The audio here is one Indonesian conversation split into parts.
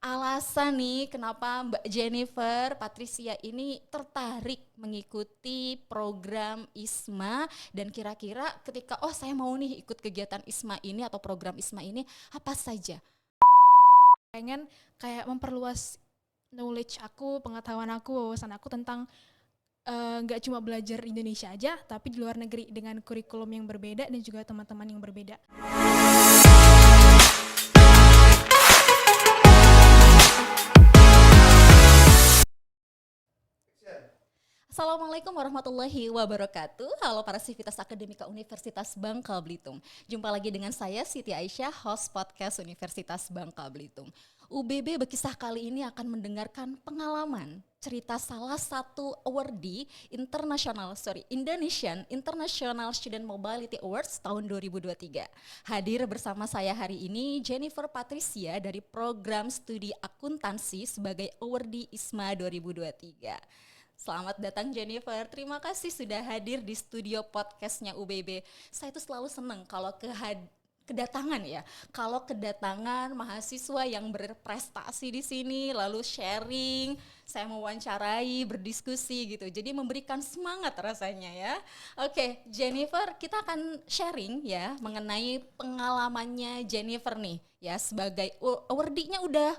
alasan nih kenapa Mbak Jennifer Patricia ini tertarik mengikuti program ISMA dan kira-kira ketika saya mau nih ikut kegiatan ISMA ini atau program ISMA ini apa saja? Pengen kayak memperluas knowledge aku, pengetahuan aku, wawasan aku tentang nggak cuma belajar Indonesia aja, tapi di luar negeri dengan kurikulum yang berbeda dan juga teman-teman yang berbeda. Assalamualaikum warahmatullahi wabarakatuh. Halo para sivitas akademika Universitas Bangka Belitung. Jumpa lagi dengan saya Siti Aisyah, host podcast Universitas Bangka Belitung. UBB Bekisah kali ini akan mendengarkan pengalaman cerita salah satu awardee Indonesian International Student Mobility Awards tahun 2023. Hadir bersama saya hari ini Jennifer Patricia dari program studi akuntansi sebagai awardee ISMA 2023. Selamat datang Jennifer, terima kasih sudah hadir di studio podcastnya UBB. Saya tuh selalu seneng kalau kedatangan mahasiswa yang berprestasi di sini, lalu sharing, saya mewawancarai, berdiskusi gitu. Jadi memberikan semangat rasanya ya. Oke, Jennifer, kita akan sharing ya mengenai pengalamannya Jennifer nih ya sebagai awardee-nya udah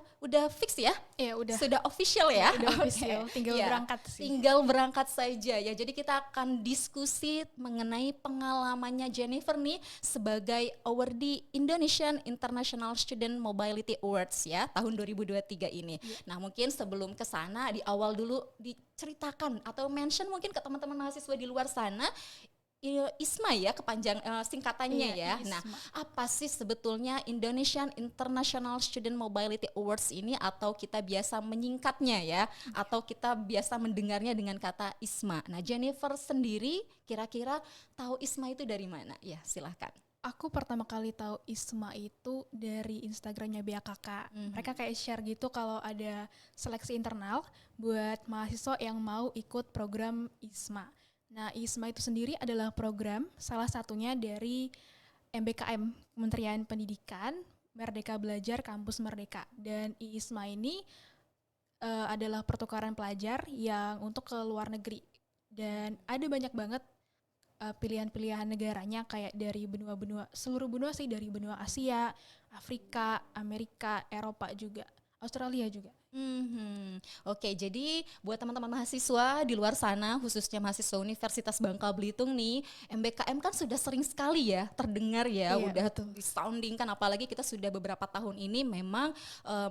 fix ya? Ya udah. Sudah official ya? Udah official, tinggal Ya, berangkat sih. tinggal berangkat saja ya. Jadi kita akan diskusi mengenai pengalamannya Jennifer nih sebagai awardee Indonesian International Student Mobility Awards ya tahun 2023 ini. Nah, mungkin sebelum ke sana di awal dulu diceritakan atau mention mungkin ke teman-teman mahasiswa di luar sana ISMA ya singkatannya ya. ISMA. Nah, apa sih sebetulnya Indonesian International Student Mobility Awards ini atau kita biasa menyingkatnya ya atau kita biasa mendengarnya dengan kata ISMA. Nah, Jennifer sendiri kira-kira tahu ISMA itu dari mana? Ya, silahkan. Aku pertama kali tahu ISMA itu dari Instagramnya BAKK. Mereka kayak share gitu kalau ada seleksi internal buat mahasiswa yang mau ikut program ISMA. Nah, ISMA itu sendiri adalah program salah satunya dari MBKM, Kementerian Pendidikan, Merdeka Belajar Kampus Merdeka. Dan ISMA ini adalah pertukaran pelajar yang untuk ke luar negeri. Dan ada banyak banget pilihan-pilihan negaranya kayak dari seluruh benua sih, dari benua Asia, Afrika, Amerika, Eropa juga, Australia juga. Oke, jadi buat teman-teman mahasiswa di luar sana, khususnya mahasiswa Universitas Bangka Belitung nih, MBKM kan sudah sering sekali ya terdengar ya, udah resounding kan, apalagi kita sudah beberapa tahun ini memang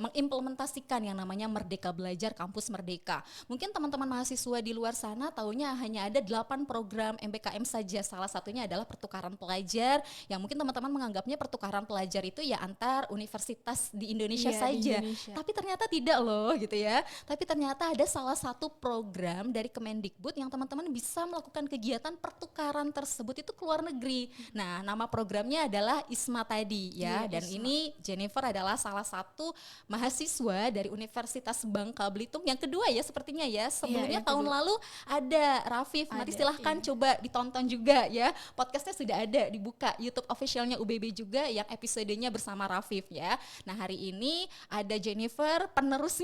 mengimplementasikan yang namanya Merdeka Belajar Kampus Merdeka. Mungkin teman-teman mahasiswa di luar sana taunya hanya ada 8 program MBKM saja, salah satunya adalah pertukaran pelajar, yang mungkin teman-teman menganggapnya pertukaran pelajar itu ya antar universitas di Indonesia saja, di Indonesia. Tapi ternyata tidak loh gitu ya. Tapi ternyata ada salah satu program dari Kemendikbud yang teman-teman bisa melakukan kegiatan pertukaran tersebut itu ke luar negeri. Nah, nama programnya adalah ISMA tadi ya. Dan ISMA. ini Jennifer adalah salah satu mahasiswa dari Universitas Bangka Belitung yang kedua ya sepertinya ya. Sebelumnya tahun lalu ada Rafif. Nanti silahkan coba ditonton juga ya. Podcastnya sudah ada dibuka YouTube officialnya UBB juga yang episodenya bersama Rafif ya. Nah, hari ini ada Jennifer penerusnya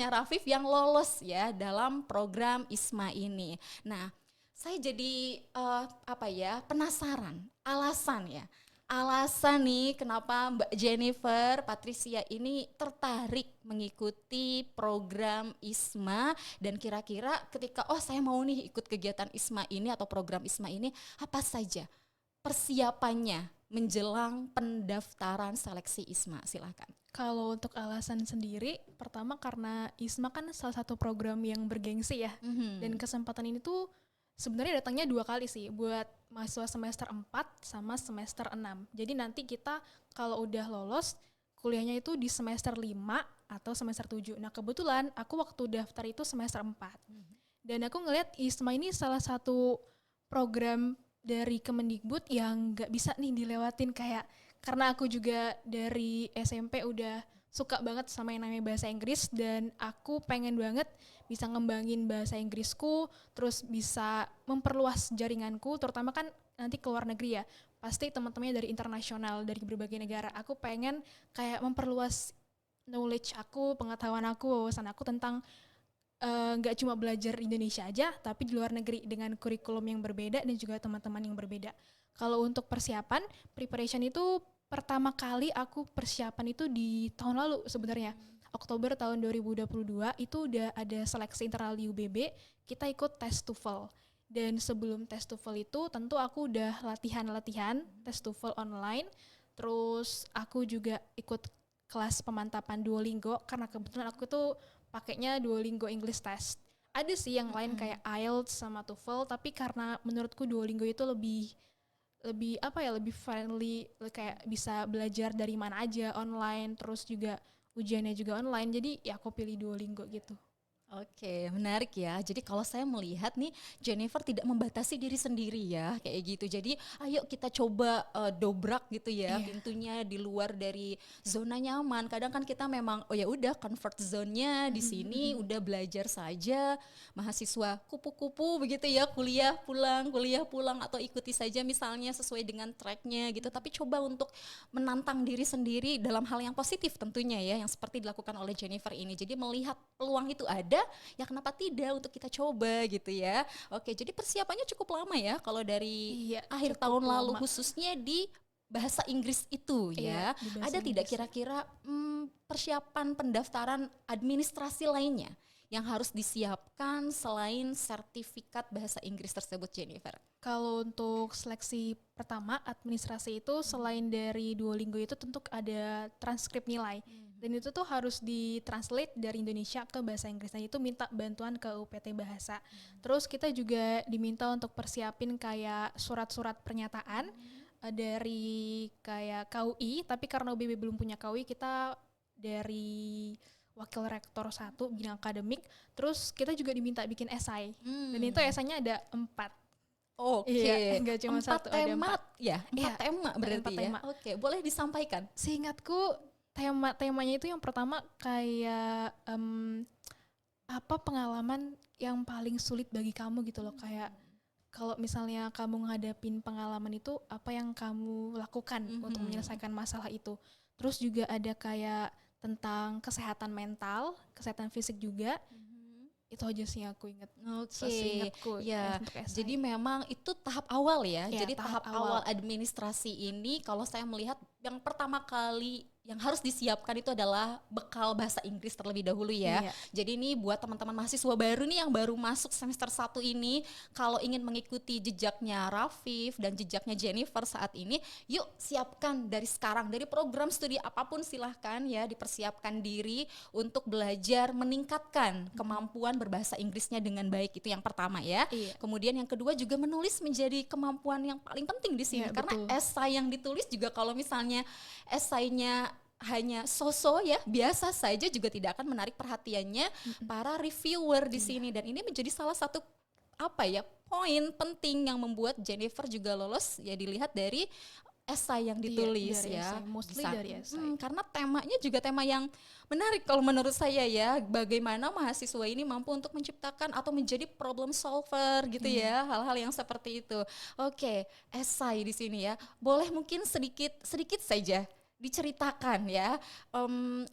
Rafif yang lolos ya dalam program ISMA ini. Nah, saya jadi penasaran alasan nih kenapa Mbak Jennifer Patricia ini tertarik mengikuti program ISMA dan kira-kira ketika saya mau nih ikut kegiatan ISMA ini atau program ISMA ini apa saja persiapannya menjelang pendaftaran seleksi ISMA? Silakan. Kalau untuk alasan sendiri, pertama karena ISMA kan salah satu program yang bergengsi ya. Dan kesempatan ini tuh sebenarnya datangnya 2 kali sih, buat mahasiswa semester 4 sama semester 6. Jadi nanti kita kalau udah lolos, kuliahnya itu di semester 5 atau semester 7. Nah, kebetulan aku waktu daftar itu semester 4. Dan aku ngeliat ISMA ini salah satu program dari Kemendikbud yang gak bisa nih dilewatin, kayak karena aku juga dari SMP udah suka banget sama yang namanya bahasa Inggris dan aku pengen banget bisa ngembangin bahasa Inggrisku, terus bisa memperluas jaringanku, terutama kan nanti ke luar negeri ya, pasti teman-temannya dari internasional, dari berbagai negara. Aku pengen kayak memperluas knowledge aku, pengetahuan aku, wawasan aku tentang nggak cuma belajar Indonesia aja, tapi di luar negeri dengan kurikulum yang berbeda dan juga teman-teman yang berbeda. Kalau untuk persiapan, preparation itu pertama kali aku persiapan itu di tahun lalu sebenarnya. Oktober tahun 2022 itu udah ada seleksi internal di UBB, kita ikut tes TOEFL. Dan sebelum tes TOEFL itu tentu aku udah latihan-latihan tes TOEFL online. Terus aku juga ikut kelas pemantapan Duolingo karena kebetulan aku tuh pakainya Duolingo English Test. Ada sih yang lain kayak IELTS sama TOEFL, tapi karena menurutku Duolingo itu lebih lebih friendly, kayak bisa belajar dari mana aja online, terus juga ujiannya juga online. Jadi ya aku pilih Duolingo gitu. Oke, menarik ya. Jadi kalau saya melihat nih, Jennifer tidak membatasi diri sendiri ya, kayak gitu. Jadi ayo kita coba dobrak gitu ya, pintunya di luar dari zona nyaman. Kadang kan kita memang oh ya udah comfort zone-nya di sini, udah belajar saja. Mahasiswa kupu-kupu begitu ya, kuliah pulang atau ikuti saja misalnya sesuai dengan track-nya gitu. Tapi coba untuk menantang diri sendiri dalam hal yang positif tentunya ya, yang seperti dilakukan oleh Jennifer ini. Jadi melihat peluang itu ada, ya kenapa tidak untuk kita coba gitu ya. Oke, jadi persiapannya cukup lama ya kalau dari akhir tahun lalu khususnya di bahasa Inggris itu ya. Ada tidak kira-kira persiapan pendaftaran administrasi lainnya yang harus disiapkan selain sertifikat bahasa Inggris tersebut, Jennifer? Kalau untuk seleksi pertama administrasi itu selain dari Duolingo itu tentu ada transkrip nilai. Dan itu tuh harus ditranslate dari Indonesia ke bahasa Inggris. Nah itu minta bantuan ke UPT Bahasa. Terus kita juga diminta untuk persiapin kayak surat-surat pernyataan dari kayak KUI. Tapi karena UBB belum punya KUI, kita dari Wakil Rektor 1 bidang akademik. Terus kita juga diminta bikin esai. Dan itu esainya ada 4. Oke, enggak cuma 4 satu, tema ada 4. ya, 4 tema berarti 4 tema. Ya. Oke, boleh disampaikan. Seingatku temanya itu yang pertama kayak apa pengalaman yang paling sulit bagi kamu gitu loh, kayak kalau misalnya kamu ngadapin pengalaman itu apa yang kamu lakukan untuk menyelesaikan masalah itu. Terus juga ada kayak tentang kesehatan mental, kesehatan fisik juga. Itu aja sih yang aku ingat. Oke, ya. Jadi memang itu tahap awal ya. Jadi tahap awal administrasi ini kalau saya melihat yang pertama kali yang harus disiapkan itu adalah bekal bahasa Inggris terlebih dahulu ya. Jadi ini buat teman-teman mahasiswa baru nih yang baru masuk semester 1 ini, kalau ingin mengikuti jejaknya Rafif dan jejaknya Jennifer saat ini, yuk siapkan dari sekarang, dari program studi apapun silahkan ya, dipersiapkan diri untuk belajar meningkatkan kemampuan berbahasa Inggrisnya dengan baik, itu yang pertama ya. Kemudian yang kedua juga menulis menjadi kemampuan yang paling penting di sini, karena esai yang ditulis juga kalau misalnya esainya hanya so-so ya, biasa saja juga tidak akan menarik perhatiannya para reviewer di sini. Dan ini menjadi salah satu poin penting yang membuat Jennifer juga lolos ya, dilihat dari esai yang ditulis dari ya. Esai, mostly dari esai. Karena temanya juga tema yang menarik kalau menurut saya ya, bagaimana mahasiswa ini mampu untuk menciptakan atau menjadi problem solver gitu ya, hal-hal yang seperti itu. Oke, esai di sini ya. Boleh mungkin sedikit saja diceritakan ya,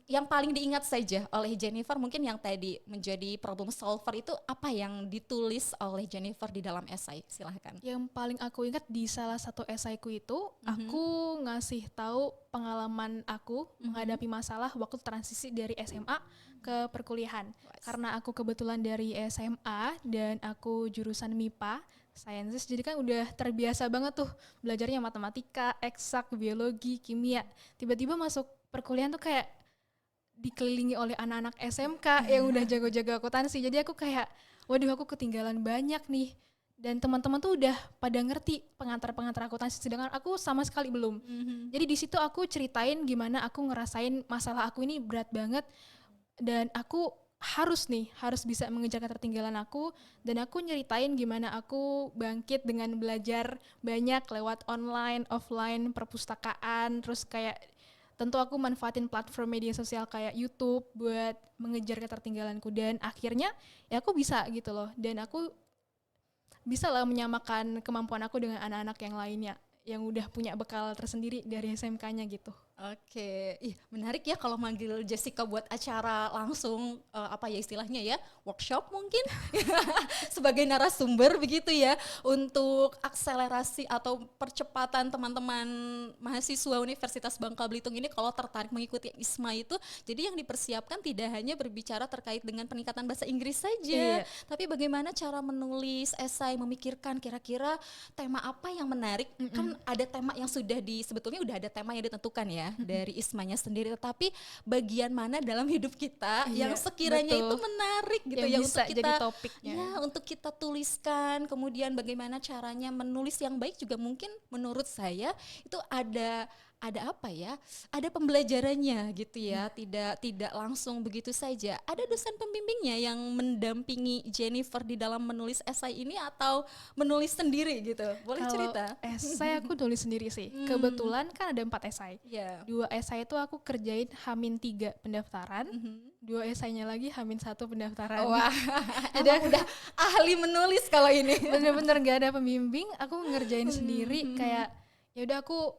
yang paling diingat saja oleh Jennifer, mungkin yang tadi menjadi problem solver itu apa yang ditulis oleh Jennifer di dalam esai, silahkan. Yang paling aku ingat di salah satu esaiku itu, aku ngasih tahu pengalaman aku menghadapi masalah waktu transisi dari SMA ke perkuliahan. Karena aku kebetulan dari SMA dan aku jurusan MIPA, Sciences, jadi kan udah terbiasa banget tuh belajarnya matematika, eksak, biologi, kimia. Tiba-tiba masuk perkuliahan tuh kayak dikelilingi oleh anak-anak SMK yang udah jago-jago akuntansi. Jadi aku kayak, waduh aku ketinggalan banyak nih. Dan teman-teman tuh udah pada ngerti pengantar-pengantar akuntansi, sedangkan aku sama sekali belum. Jadi di situ aku ceritain gimana aku ngerasain masalah aku ini berat banget. Dan aku harus bisa mengejar ketertinggalan aku, dan aku nyeritain gimana aku bangkit dengan belajar banyak lewat online, offline, perpustakaan, terus kayak tentu aku manfaatin platform media sosial kayak YouTube buat mengejar ketertinggalanku, dan akhirnya ya aku bisa gitu loh, dan aku bisa lah menyamakan kemampuan aku dengan anak-anak yang lainnya yang udah punya bekal tersendiri dari SMK-nya gitu. Oke, ih menarik ya kalau manggil Jessica buat acara langsung apa ya istilahnya ya workshop mungkin sebagai narasumber begitu ya untuk akselerasi atau percepatan teman-teman mahasiswa Universitas Bangka Belitung ini kalau tertarik mengikuti ISMA itu jadi yang dipersiapkan tidak hanya berbicara terkait dengan peningkatan bahasa Inggris saja, tapi bagaimana cara menulis esai, memikirkan kira-kira tema apa yang menarik. Kan ada tema yang sebetulnya udah ada tema yang ditentukan ya dari ISMA-nya sendiri, tetapi bagian mana dalam hidup kita yang sekiranya itu menarik gitu yang ya bisa untuk kita jadi topiknya. Ya, untuk kita tuliskan, kemudian bagaimana caranya menulis yang baik juga mungkin menurut saya itu ada apa ya? Ada pembelajarannya gitu ya. Tidak langsung begitu saja. Ada dosen pembimbingnya yang mendampingi Jennifer di dalam menulis esai ini atau menulis sendiri gitu. Boleh cerita? Esai aku tulis sendiri sih. Kebetulan kan ada 4 esai. 2 esai itu aku kerjain H-3 pendaftaran. 2 esainya lagi H-1 pendaftaran. Wah, udah ahli menulis kalau ini. Bener-bener gak ada pembimbing, aku ngerjain sendiri. Kayak ya udah aku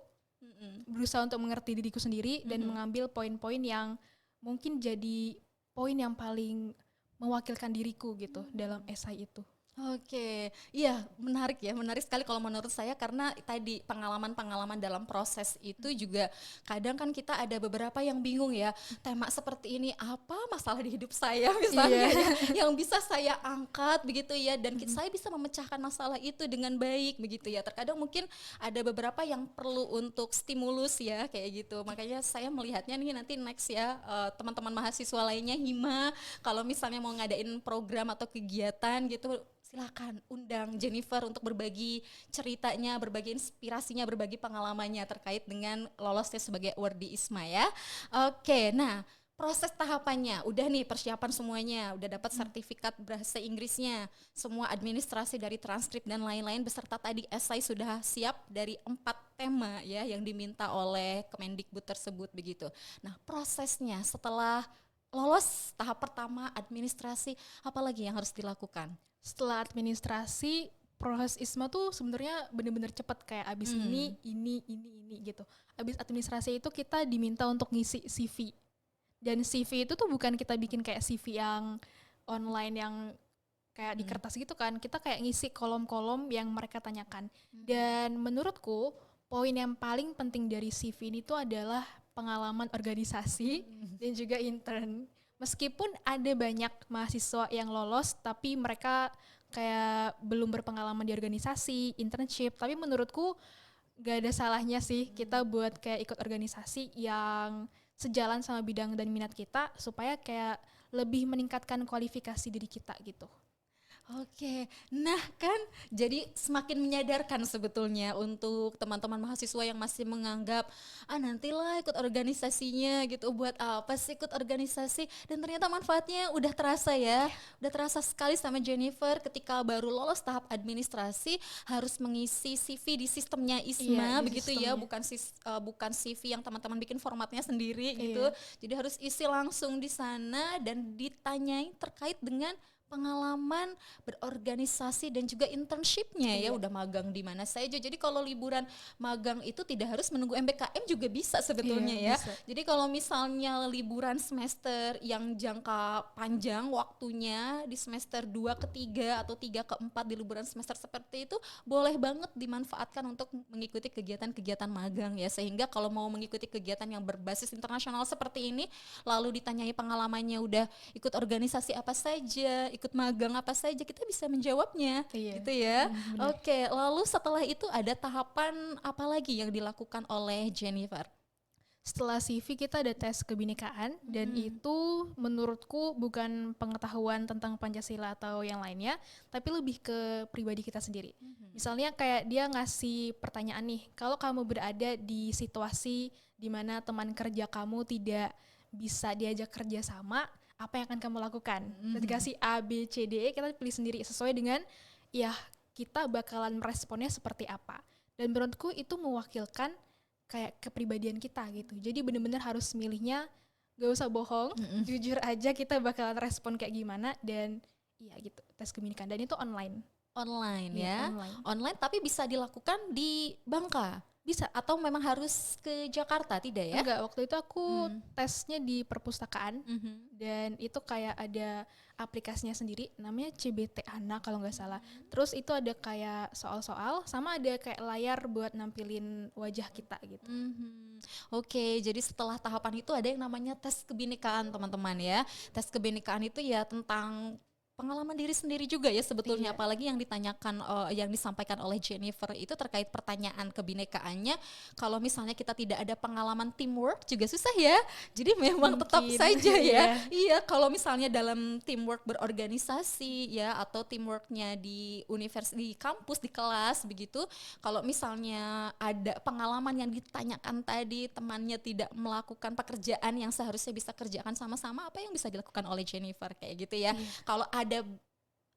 berusaha untuk mengerti diriku sendiri dan mengambil poin-poin yang mungkin jadi poin yang paling mewakilkan diriku gitu dalam esai itu. Oke, iya menarik ya, menarik sekali kalau menurut saya karena tadi pengalaman-pengalaman dalam proses itu juga kadang kan kita ada beberapa yang bingung ya, tema seperti ini apa masalah di hidup saya misalnya ya, yang bisa saya angkat begitu ya dan saya bisa memecahkan masalah itu dengan baik begitu ya. Terkadang mungkin ada beberapa yang perlu untuk stimulus ya kayak gitu, makanya saya melihatnya nih nanti next ya teman-teman mahasiswa lainnya Hima kalau misalnya mau ngadain program atau kegiatan gitu silakan undang Jennifer untuk berbagi ceritanya, berbagi inspirasinya, berbagi pengalamannya terkait dengan lolosnya sebagai award di ISMA ya. Oke, nah proses tahapannya udah nih persiapan semuanya, udah dapat sertifikat bahasa Inggrisnya, semua administrasi dari transkrip dan lain-lain beserta tadi esai sudah siap dari 4 tema ya yang diminta oleh Kemendikbud tersebut begitu. Nah prosesnya setelah lolos tahap pertama administrasi, apa lagi yang harus dilakukan? Setelah administrasi, proses ISMA tuh sebenarnya benar-benar cepat kayak abis ini gitu. Abis administrasi itu kita diminta untuk ngisi CV. Dan CV itu tuh bukan kita bikin kayak CV yang online yang kayak di kertas gitu kan. Kita kayak ngisi kolom-kolom yang mereka tanyakan. Dan menurutku poin yang paling penting dari CV ini tuh adalah pengalaman organisasi dan juga intern. Meskipun ada banyak mahasiswa yang lolos, tapi mereka kayak belum berpengalaman di organisasi, internship. Tapi menurutku gak ada salahnya sih kita buat kayak ikut organisasi yang sejalan sama bidang dan minat kita, supaya kayak lebih meningkatkan kualifikasi diri kita gitu. Oke, nah kan jadi semakin menyadarkan sebetulnya untuk teman-teman mahasiswa yang masih menganggap nantilah ikut organisasinya gitu, buat apa sih ikut organisasi, dan ternyata manfaatnya udah terasa ya, udah terasa sekali sama Jennifer ketika baru lolos tahap administrasi harus mengisi CV di sistemnya ISMA begitu ya, bukan CV yang teman-teman bikin formatnya sendiri gitu, jadi harus isi langsung di sana dan ditanyain terkait dengan pengalaman berorganisasi dan juga internshipnya ya, udah magang di mana saja. Jadi kalau liburan magang itu tidak harus menunggu MBKM juga bisa sebetulnya ya. Bisa. Jadi kalau misalnya liburan semester yang jangka panjang waktunya di semester 2 ke 3 atau 3 ke 4 di liburan semester seperti itu boleh banget dimanfaatkan untuk mengikuti kegiatan-kegiatan magang ya, sehingga kalau mau mengikuti kegiatan yang berbasis internasional seperti ini lalu ditanyai pengalamannya udah ikut organisasi apa saja, ikut magang apa saja, kita bisa menjawabnya gitu ya. Oke, lalu setelah itu ada tahapan apa lagi yang dilakukan oleh Jennifer? Setelah CV kita ada tes kebinekaan dan itu menurutku bukan pengetahuan tentang Pancasila atau yang lainnya, tapi lebih ke pribadi kita sendiri. Misalnya kayak dia ngasih pertanyaan nih, kalau kamu berada di situasi di mana teman kerja kamu tidak bisa diajak kerja sama, apa yang akan kamu lakukan? Dikasih A, B, C, D, E, kita pilih sendiri sesuai dengan ya kita bakalan meresponnya seperti apa. Dan menurutku itu mewakilkan kayak kepribadian kita gitu. Jadi benar-benar harus milihnya gak usah bohong, jujur aja kita bakalan respon kayak gimana, dan iya gitu, tes kebinekaan. Dan itu online. Online ya, online tapi bisa dilakukan di Bangka. Bisa atau memang harus ke Jakarta, tidak ya? Enggak, waktu itu aku tesnya di perpustakaan Mhm. dan itu kayak ada aplikasinya sendiri namanya CBT Ana kalau nggak salah. Terus itu ada kayak soal-soal sama ada kayak layar buat nampilin wajah kita gitu. Mhm. Oke, jadi setelah tahapan itu ada yang namanya tes kebinekaan teman-teman ya. Tes kebinekaan itu ya tentang pengalaman diri sendiri juga ya sebetulnya, Iya. apalagi yang ditanyakan yang disampaikan oleh Jennifer itu terkait pertanyaan kebinekaannya. Kalau misalnya kita tidak ada pengalaman teamwork juga susah ya. Jadi memang tetap Mungkin, saja ya. iya. Iya, kalau misalnya dalam teamwork berorganisasi ya atau teamworknya di kampus, di kelas begitu, kalau misalnya ada pengalaman yang ditanyakan tadi, temannya tidak melakukan pekerjaan yang seharusnya bisa kerjakan sama-sama, apa yang bisa dilakukan oleh Jennifer kayak gitu ya. Iya. Kalau ada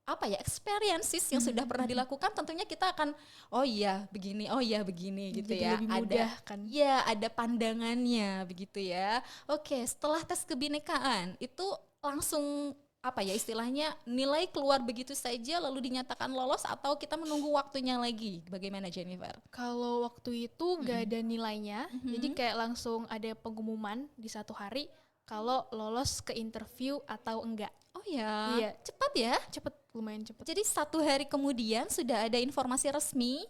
apa ya experiences yang sudah pernah dilakukan, tentunya kita akan oh iya begini, oh iya begini gitu Jadi ya. lebih Ada mudah kan. ya ada pandangannya begitu ya. Oke, setelah tes kebinekaan itu langsung apa ya istilahnya nilai keluar begitu saja lalu dinyatakan lolos atau kita menunggu waktunya lagi. Bagaimana Jennifer? Kalau waktu itu nggak ada nilainya, jadi kayak langsung ada pengumuman di satu hari kalau lolos ke interview atau enggak. Oh ya, Iya, cepat ya. cepet, lumayan cepet. Jadi 1 hari kemudian sudah ada informasi resmi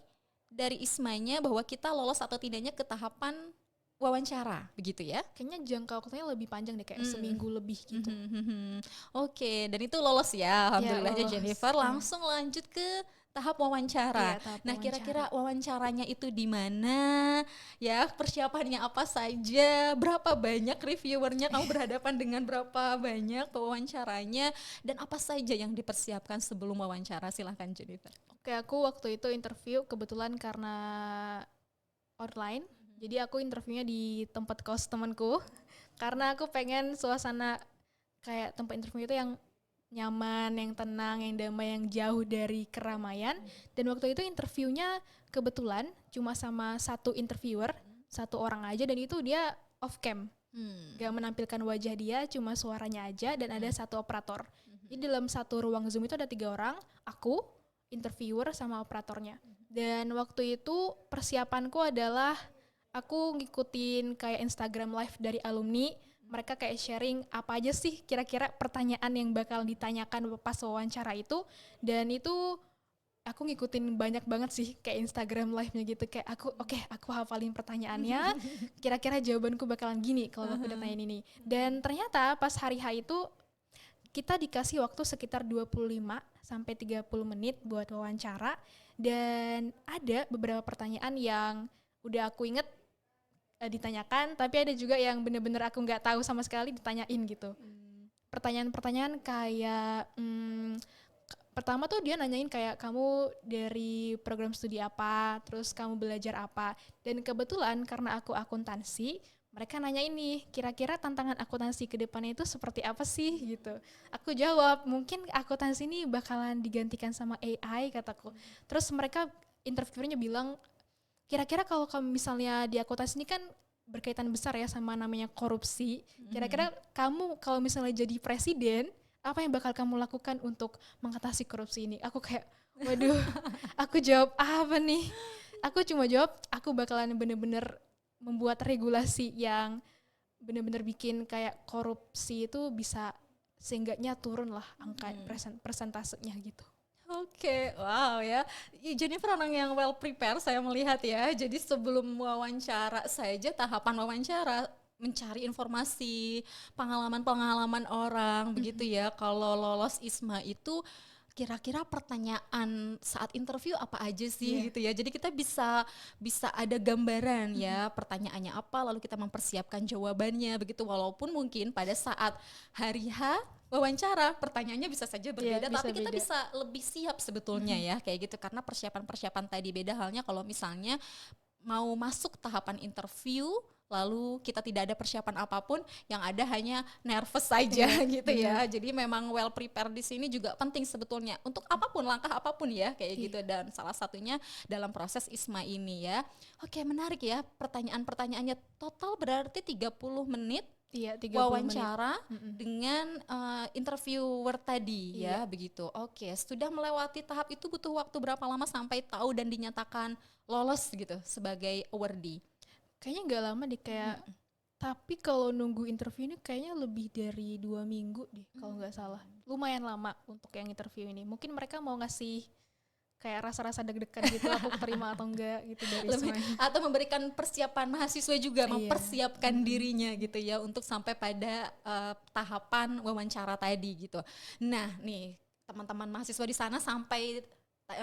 dari Ismanya bahwa kita lolos atau tidaknya ke tahapan wawancara, begitu ya? Kayaknya jangka waktunya lebih panjang deh, kayak seminggu lebih gitu. Oke, dan itu lolos ya, Ya, alhamdulillahnya lolos. Jennifer langsung lanjut ke tahap wawancara. Iya, tahap Nah, wawancara. kira-kira wawancaranya itu di mana? Ya, persiapannya apa saja? Berapa banyak reviewernya? Kamu berhadapan dengan berapa banyak pewawancaranya? Dan apa saja yang dipersiapkan sebelum wawancara? Silahkan Jennifer. Oke, aku waktu itu interview kebetulan karena online. Jadi aku interviewnya di tempat kos temanku karena aku pengen suasana kayak tempat interview itu yang nyaman, yang tenang, yang damai, yang jauh dari keramaian. Dan waktu itu interviewnya kebetulan cuma sama satu interviewer, satu orang aja dan itu dia off cam. Gak menampilkan wajah dia, cuma suaranya aja dan ada satu operator. Jadi dalam satu ruang Zoom itu ada 3 orang, aku, interviewer sama operatornya. Dan waktu itu persiapanku adalah aku ngikutin kayak Instagram live dari alumni, mereka kayak sharing apa aja sih kira-kira pertanyaan yang bakal ditanyakan pas wawancara itu, dan itu aku ngikutin banyak banget sih kayak Instagram live-nya gitu, kayak aku hafalin pertanyaannya, kira-kira jawabanku bakalan gini kalau aku ditanyain ini. Dan ternyata pas hari H itu kita dikasih waktu sekitar 25 sampai 30 menit buat wawancara dan ada beberapa pertanyaan yang udah aku inget ditanyakan, tapi ada juga yang bener-bener aku nggak tahu sama sekali ditanyain gitu. Pertanyaan-pertanyaan kayak pertama tuh dia nanyain kayak kamu dari program studi apa, terus kamu belajar apa. Dan kebetulan karena aku akuntansi, mereka nanya ini, kira-kira tantangan akuntansi ke depannya itu seperti apa sih gitu. Aku jawab, mungkin akuntansi ini bakalan digantikan sama AI kataku. Terus mereka interviewernya bilang, kira-kira kalau kamu misalnya di akuntansi ini kan berkaitan besar ya sama namanya korupsi. Kira-kira kamu kalau misalnya jadi presiden, apa yang bakal kamu lakukan untuk mengatasi korupsi ini? Aku kayak, waduh, aku jawab apa nih? Aku cuma jawab, aku bakalan bener-bener membuat regulasi yang bener-bener bikin kayak korupsi itu bisa seenggaknya turun lah angka persentasenya gitu. Oke, wow ya. Jennifer orang yang well prepare saya melihat ya. Jadi sebelum wawancara saja tahapan wawancara mencari informasi, pengalaman-pengalaman orang begitu ya. Kalau lolos ISMA itu kira-kira pertanyaan saat interview apa aja sih gitu ya. Jadi kita bisa ada gambaran ya pertanyaannya apa lalu kita mempersiapkan jawabannya begitu, walaupun mungkin pada saat hari H wawancara pertanyaannya bisa saja berbeda, bisa tapi kita beda. bisa lebih siap sebetulnya ya kayak gitu, karena persiapan-persiapan tadi. Beda halnya kalau misalnya mau masuk tahapan interview lalu kita tidak ada persiapan apapun, yang ada hanya nervous saja gitu ya. Jadi memang well prepared di sini juga penting sebetulnya untuk apapun, langkah apapun ya kayak gitu, dan salah satunya dalam proses ISMA ini ya. Oke, menarik ya, pertanyaan-pertanyaannya total berarti 30 menit. Iya, 30 wawancara menit. dengan interviewer tadi ya begitu. Oke, sudah melewati tahap itu butuh waktu berapa lama sampai tahu dan dinyatakan lolos gitu sebagai awardee? Kayaknya nggak lama deh, kayak tapi kalau nunggu interview ini kayaknya lebih dari 2 minggu deh kalau nggak salah. Lumayan lama untuk yang interview ini. Mungkin mereka mau ngasih kayak rasa-rasa deg-degan gitu, aku terima atau enggak gitu dari semuanya. Atau memberikan persiapan mahasiswa juga, Iya. mempersiapkan dirinya gitu ya untuk sampai pada tahapan wawancara tadi gitu. Nah nih teman-teman mahasiswa di sana sampai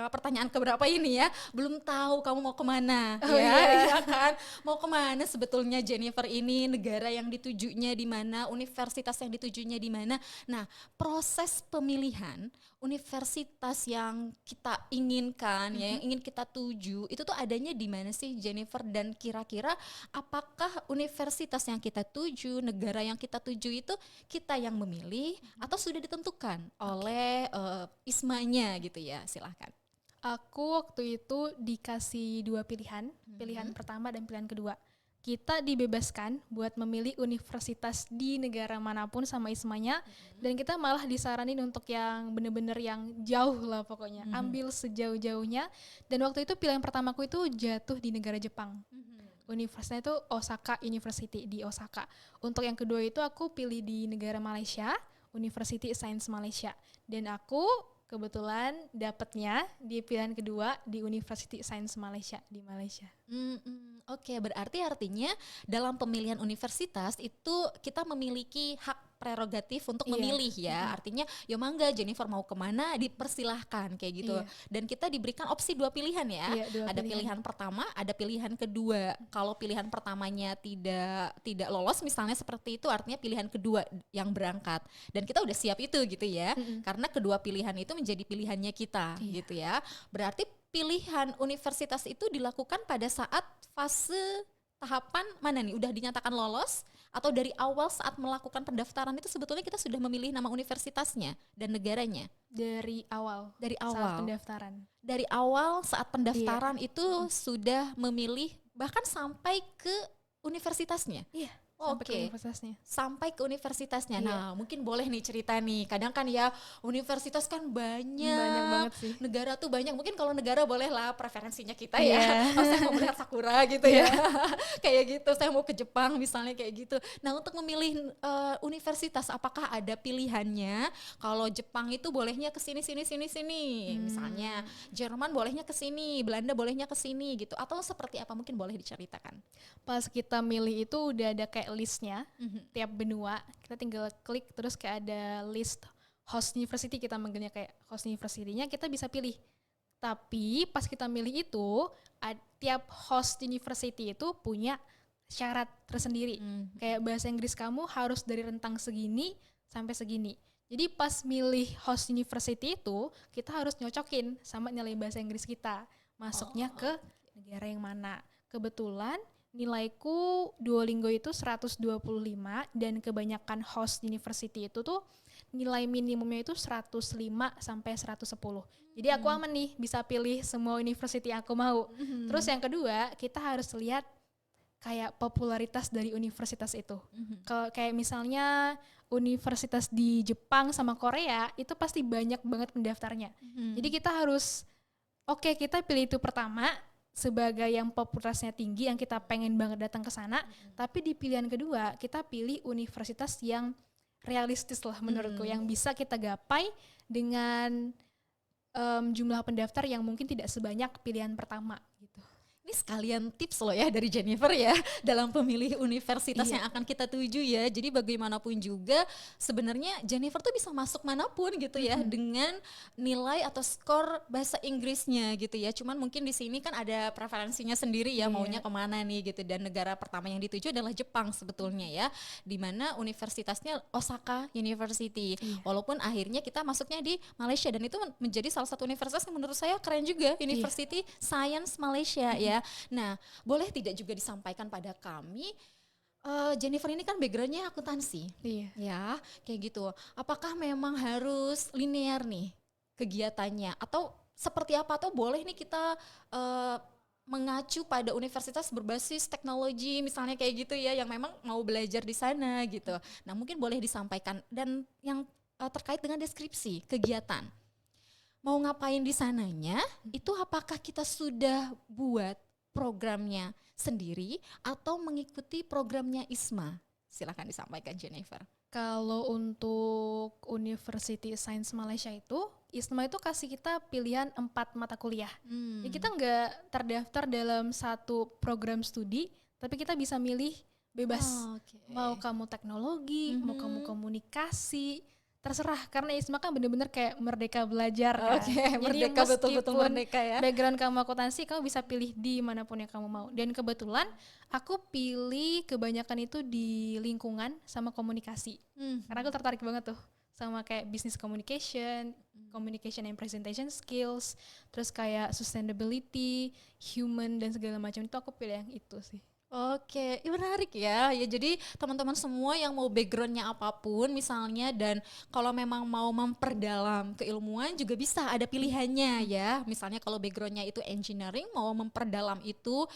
pertanyaan keberapa ini ya, belum tahu kamu mau kemana. Ya kan, mau kemana sebetulnya Jennifer ini, negara yang ditujunya di mana, universitas yang ditujunya di mana. Nah proses pemilihan universitas yang kita inginkan ya, yang ingin kita tuju itu tuh adanya di mana sih Jennifer, dan kira-kira apakah universitas yang kita tuju, negara yang kita tuju itu kita yang memilih atau sudah ditentukan oleh ISMA-nya gitu ya? Silahkan. Aku waktu itu dikasih 2 pilihan, pilihan pertama dan pilihan kedua. Kita dibebaskan buat memilih universitas di negara manapun sama ISMA-nya, dan kita malah disaranin untuk yang bener-bener yang jauh lah pokoknya, ambil sejauh-jauhnya. Dan waktu itu pilihan pertamaku itu jatuh di negara Jepang. Universitasnya itu Osaka University di Osaka. Untuk yang kedua itu aku pilih di negara Malaysia, University Science Malaysia. Dan aku kebetulan dapatnya di pilihan kedua di University Science Malaysia di Malaysia. Oke, berarti artinya dalam pemilihan universitas itu kita memiliki hak prerogatif untuk memilih ya. Artinya ya mangga Jennifer mau kemana dipersilahkan kayak gitu. Dan kita diberikan opsi 2 pilihan ya. Ada pilihan pertama, ada pilihan kedua. Kalau pilihan pertamanya tidak lolos misalnya seperti itu, artinya pilihan kedua yang berangkat. Dan kita udah siap itu gitu ya. Karena kedua pilihan itu menjadi pilihannya kita gitu ya. Berarti pilihan universitas itu dilakukan pada saat fase tahapan mana nih? Udah dinyatakan lolos atau dari awal saat melakukan pendaftaran itu sebetulnya kita sudah memilih nama universitasnya dan negaranya? Dari awal. Dari Saat awal. pendaftaran. Dari awal saat pendaftaran itu sudah memilih bahkan sampai ke universitasnya. Iya. Sampai ke Oke. universitasnya. Sampai ke universitasnya. Nah, mungkin boleh nih cerita nih. Kadang kan ya universitas kan banyak. Banyak banget sih. Negara tuh banyak. Mungkin kalau negara boleh lah preferensinya kita ya. Oh, saya mau melihat sakura gitu ya. Kayak gitu. Saya mau ke Jepang misalnya kayak gitu. Nah, untuk memilih universitas apakah ada pilihannya? Kalau Jepang itu bolehnya ke sini sini sini sini. Misalnya Jerman bolehnya ke sini, Belanda bolehnya ke sini gitu. Atau seperti apa? Mungkin boleh diceritakan. Pas kita milih itu udah ada kayak listnya, tiap benua kita tinggal klik terus kayak ada list host university, kita manggilnya kayak host university-nya, kita bisa pilih. Tapi pas kita milih itu tiap host university itu punya syarat tersendiri. Kayak bahasa Inggris kamu harus dari rentang segini sampai segini. Jadi pas milih host university itu kita harus nyocokin sama nilai bahasa Inggris kita, masuknya ke negara yang mana. Kebetulan nilaiku Duolingo itu 125 dan kebanyakan host university itu tuh nilai minimumnya itu 105 sampai 110. Jadi aku aman nih bisa pilih semua university yang aku mau. Terus yang kedua, kita harus lihat kayak popularitas dari universitas itu. Kalau kayak misalnya universitas di Jepang sama Korea itu pasti banyak banget pendaftarnya. Jadi kita harus kita pilih itu pertama sebagai yang popularitasnya tinggi, yang kita pengen banget datang ke sana. Tapi di pilihan kedua kita pilih universitas yang realistis lah menurutku, yang bisa kita gapai dengan jumlah pendaftar yang mungkin tidak sebanyak pilihan pertama gitu. Ini sekalian tips loh ya dari Jennifer ya dalam pemilih universitas yang akan kita tuju ya. Jadi bagaimanapun juga sebenarnya Jennifer tuh bisa masuk manapun gitu ya dengan nilai atau skor bahasa Inggrisnya gitu ya. Cuman mungkin di sini kan ada preferensinya sendiri ya, maunya kemana nih gitu. Dan negara pertama yang dituju adalah Jepang sebetulnya ya, dimana universitasnya Osaka University. Walaupun akhirnya kita masuknya di Malaysia, dan itu menjadi salah satu universitas yang menurut saya keren juga, University Science Malaysia ya. Nah, boleh tidak juga disampaikan pada kami, Jennifer ini kan backgroundnya akuntansi, ya kayak gitu. Apakah memang harus linear nih kegiatannya, atau seperti apa? Atau boleh nih kita mengacu pada universitas berbasis teknologi misalnya kayak gitu ya, yang memang mau belajar di sana gitu. Nah, mungkin boleh disampaikan, dan yang terkait dengan deskripsi kegiatan. mau ngapain di sananya, itu apakah kita sudah buat programnya sendiri atau mengikuti programnya ISMA? Silakan disampaikan Jennifer. Kalau untuk University Science Malaysia itu, ISMA itu kasih kita pilihan 4 mata kuliah. Jadi kita nggak terdaftar dalam satu program studi, tapi kita bisa milih bebas. Mau kamu teknologi, mau kamu komunikasi, terserah. Karena ISMA kan bener-bener kayak merdeka belajar kan. Merdeka, betul-betul merdeka ya. Background kamu akuntansi, kamu bisa pilih di manapun yang kamu mau. Dan kebetulan aku pilih kebanyakan itu di lingkungan sama komunikasi. Karena aku tertarik banget tuh sama kayak business communication, communication and presentation skills, terus kayak sustainability, human dan segala macam itu aku pilih yang itu sih. Oke, menarik ya. Ya jadi teman-teman semua yang mau backgroundnya apapun misalnya, dan kalau memang mau memperdalam keilmuan juga bisa ada pilihannya ya. Misalnya kalau backgroundnya itu engineering, mau memperdalam itu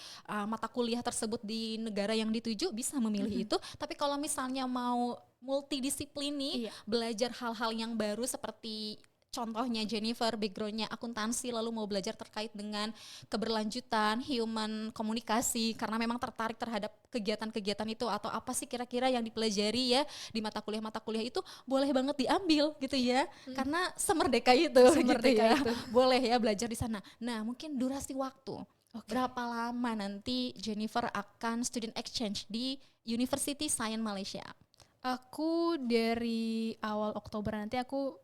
mata kuliah tersebut di negara yang dituju bisa memilih itu. Tapi kalau misalnya mau multidisiplin nih, belajar hal-hal yang baru seperti contohnya Jennifer backgroundnya akuntansi lalu mau belajar terkait dengan keberlanjutan human komunikasi karena memang tertarik terhadap kegiatan-kegiatan itu atau apa sih kira-kira yang dipelajari ya di mata kuliah itu boleh banget diambil gitu ya, karena semerdeka itu gitu ya. Boleh ya belajar di sana. Nah mungkin durasi waktu berapa lama nanti Jennifer akan student exchange di University Science Malaysia? Aku dari awal Oktober nanti aku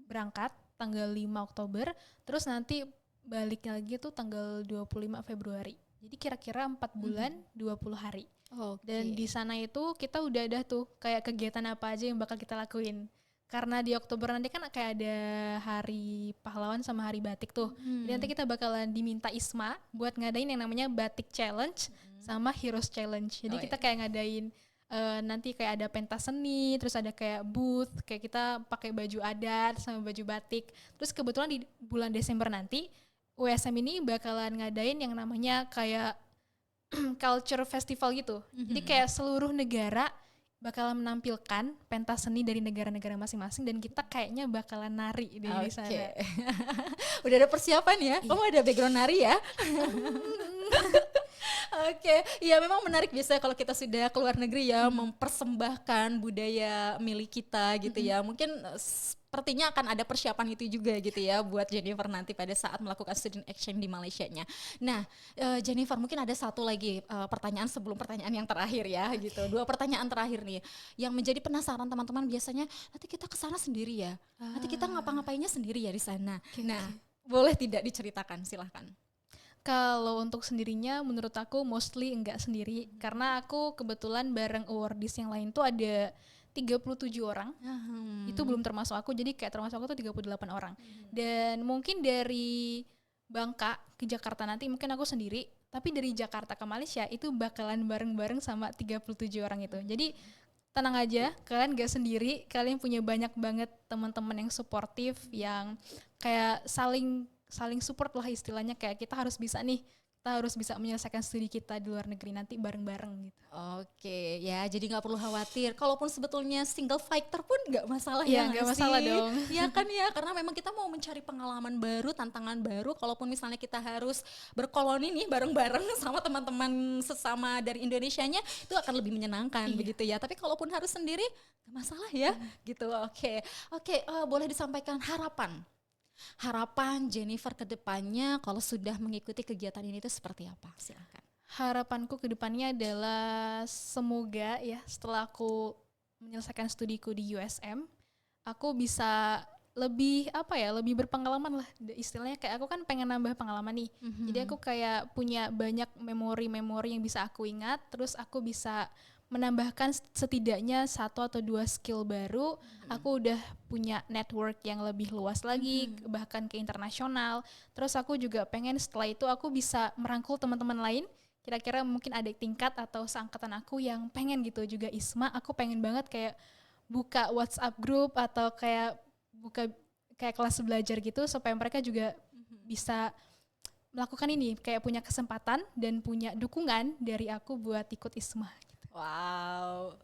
berangkat tanggal 5 Oktober, terus nanti balik lagi tuh tanggal 25 Februari. Jadi kira-kira 4 bulan 20 hari. Dan di sana itu kita udah ada tuh kayak kegiatan apa aja yang bakal kita lakuin. Karena di Oktober nanti kan kayak ada hari pahlawan sama hari batik tuh. Jadi nanti kita bakalan diminta ISMA buat ngadain yang namanya Batik Challenge sama Heroes Challenge. Jadi kita kayak ngadain nanti kayak ada pentas seni, terus ada kayak booth, kayak kita pakai baju adat sama baju batik. Terus kebetulan di bulan Desember nanti USM ini bakalan ngadain yang namanya kayak culture festival gitu. Jadi kayak seluruh negara bakalan menampilkan pentas seni dari negara-negara masing-masing dan kita kayaknya bakalan nari di sana. Udah ada persiapan ya? Kamu ada background nari ya? Oke, ya memang menarik biasanya kalau kita sudah keluar negeri ya mempersembahkan budaya milik kita gitu ya. Mungkin sepertinya akan ada persiapan itu juga gitu ya buat Jennifer nanti pada saat melakukan student exchange di Malaysianya. Nah, Jennifer mungkin ada satu lagi pertanyaan sebelum pertanyaan yang terakhir ya gitu. 2 pertanyaan terakhir nih yang menjadi penasaran teman-teman biasanya, nanti kita ke sana sendiri ya. Nanti kita ngapa-ngapainnya sendiri ya di sana. Nah, boleh tidak diceritakan, silahkan. Kalau untuk sendirinya menurut aku mostly enggak sendiri karena aku kebetulan bareng awardees yang lain tuh ada 37 orang. Itu belum termasuk aku, jadi kayak termasuk aku tuh 38 orang. Dan mungkin dari Bangka ke Jakarta nanti mungkin aku sendiri, tapi dari Jakarta ke Malaysia itu bakalan bareng-bareng sama 37 orang itu. Jadi tenang aja, kalian gak sendiri, kalian punya banyak banget teman-teman yang suportif, yang kayak saling support lah istilahnya, kayak kita harus bisa menyelesaikan studi kita di luar negeri nanti bareng-bareng gitu. Oke, ya jadi nggak perlu khawatir. Kalaupun sebetulnya single fighter pun nggak masalah ya nggak masalah dong. Ya kan ya, karena memang kita mau mencari pengalaman baru, tantangan baru. Kalaupun misalnya kita harus berkoloni nih bareng-bareng sama teman-teman sesama dari Indonesianya, itu akan lebih menyenangkan begitu ya. Tapi kalaupun harus sendiri nggak masalah ya, gitu. Oke, boleh disampaikan harapan Jennifer ke depannya kalau sudah mengikuti kegiatan ini itu seperti apa? Silakan. Harapanku ke depannya adalah semoga ya setelah aku menyelesaikan studiku di USM, aku bisa lebih berpengalaman lah, istilahnya kayak aku kan pengen nambah pengalaman nih. Jadi aku kayak punya banyak memori-memori yang bisa aku ingat, terus aku bisa menambahkan setidaknya 1 atau 2 skill baru. Aku udah punya network yang lebih luas lagi, bahkan ke internasional. Terus aku juga pengen setelah itu aku bisa merangkul teman-teman lain, kira-kira mungkin adik tingkat atau seangkatan aku yang pengen gitu juga ISMA. Aku pengen banget kayak buka WhatsApp group atau kayak buka kayak kelas belajar gitu supaya mereka juga bisa melakukan ini, kayak punya kesempatan dan punya dukungan dari aku buat ikut ISMA. Wow,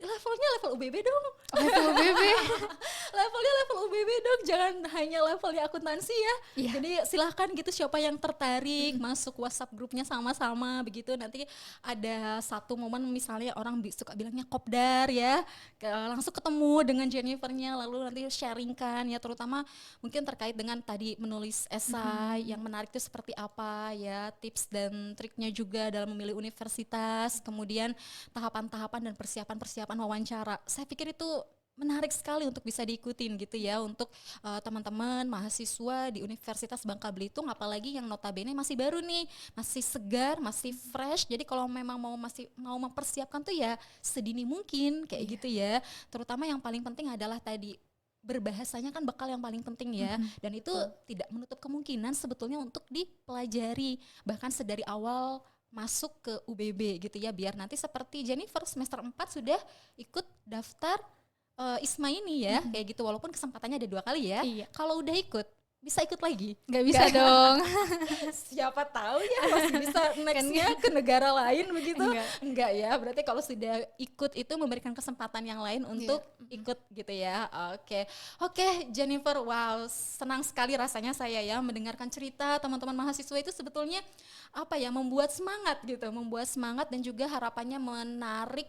levelnya level UBB dong. Level UBB. Levelnya level UBB dong, jangan hanya levelnya akuntansi ya. Jadi silahkan gitu siapa yang tertarik masuk WhatsApp grupnya sama-sama begitu. Nanti ada satu momen misalnya orang suka bilangnya kopdar ya, langsung ketemu dengan Jennifernya lalu nanti sharingkan ya, terutama mungkin terkait dengan tadi menulis esai yang menarik itu seperti apa ya, tips dan triknya juga dalam memilih universitas, kemudian tahapan-tahapan dan persiapan-persiapan wawancara. Saya pikir itu menarik sekali untuk bisa diikutin gitu ya untuk teman-teman mahasiswa di Universitas Bangka Belitung, apalagi yang notabene masih baru nih, masih segar, masih fresh. Jadi kalau memang masih mau mempersiapkan tuh ya sedini mungkin kayak gitu ya. Terutama yang paling penting adalah tadi berbahasanya kan bekal yang paling penting ya, dan itu tidak menutup kemungkinan sebetulnya untuk dipelajari bahkan sedari awal masuk ke UBB gitu ya, biar nanti seperti Jennifer semester 4 sudah ikut daftar ISMA ini ya, kayak gitu, walaupun kesempatannya ada 2 kali ya. Kalau udah ikut bisa ikut lagi? Nggak bisa dong. Siapa tahu ya masih bisa nextnya ke negara lain begitu. Enggak ya, berarti kalau sudah ikut itu memberikan kesempatan yang lain untuk ikut gitu ya. Oke, Jennifer, wow, senang sekali rasanya saya ya mendengarkan cerita teman-teman mahasiswa itu sebetulnya membuat semangat dan juga harapannya menarik,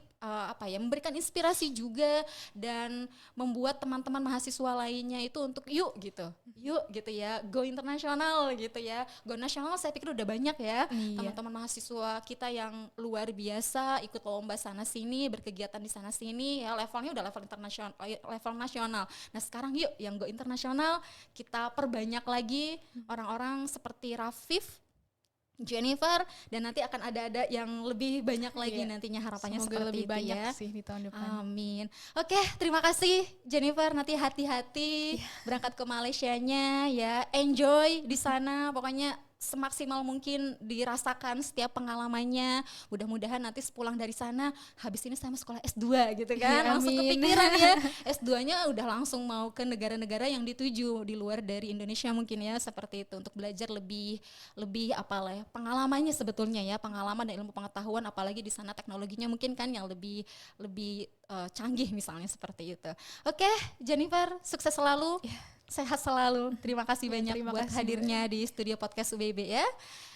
memberikan inspirasi juga dan membuat teman-teman mahasiswa lainnya itu untuk yuk gitu ya, go internasional gitu ya. Go nasional saya pikir udah banyak ya, teman-teman mahasiswa kita yang luar biasa ikut lomba sana sini, berkegiatan di sana sini ya, levelnya udah level internasional, level nasional. Nah sekarang yuk yang go internasional kita perbanyak lagi orang-orang seperti Rafif, Jennifer, dan nanti akan ada yang lebih banyak lagi nantinya, harapannya semoga seperti lebih itu banyak ya. sih di tahun depan. Amin. Oke, terima kasih Jennifer, nanti hati-hati berangkat ke Malaysianya ya, enjoy di sana, pokoknya semaksimal mungkin dirasakan setiap pengalamannya. Mudah-mudahan nanti sepulang dari sana, habis ini saya mau sekolah S2 gitu kan, langsung kepikiran ya, S2-nya udah langsung mau ke negara-negara yang dituju di luar dari Indonesia mungkin ya, seperti itu, untuk belajar lebih pengalamannya sebetulnya ya, pengalaman dan ilmu pengetahuan, apalagi di sana teknologinya mungkin kan yang lebih canggih misalnya seperti itu. Oke, Jennifer, sukses selalu. Sehat selalu. Terima kasih banyak buat hadirnya di studio podcast UBB ya.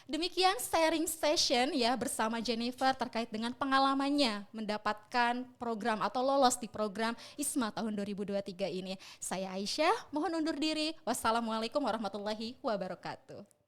Demikian sharing session ya bersama Jennifer terkait dengan pengalamannya mendapatkan program atau lolos di program ISMA tahun 2023 ini. Saya Aisyah, mohon undur diri. Wassalamualaikum warahmatullahi wabarakatuh.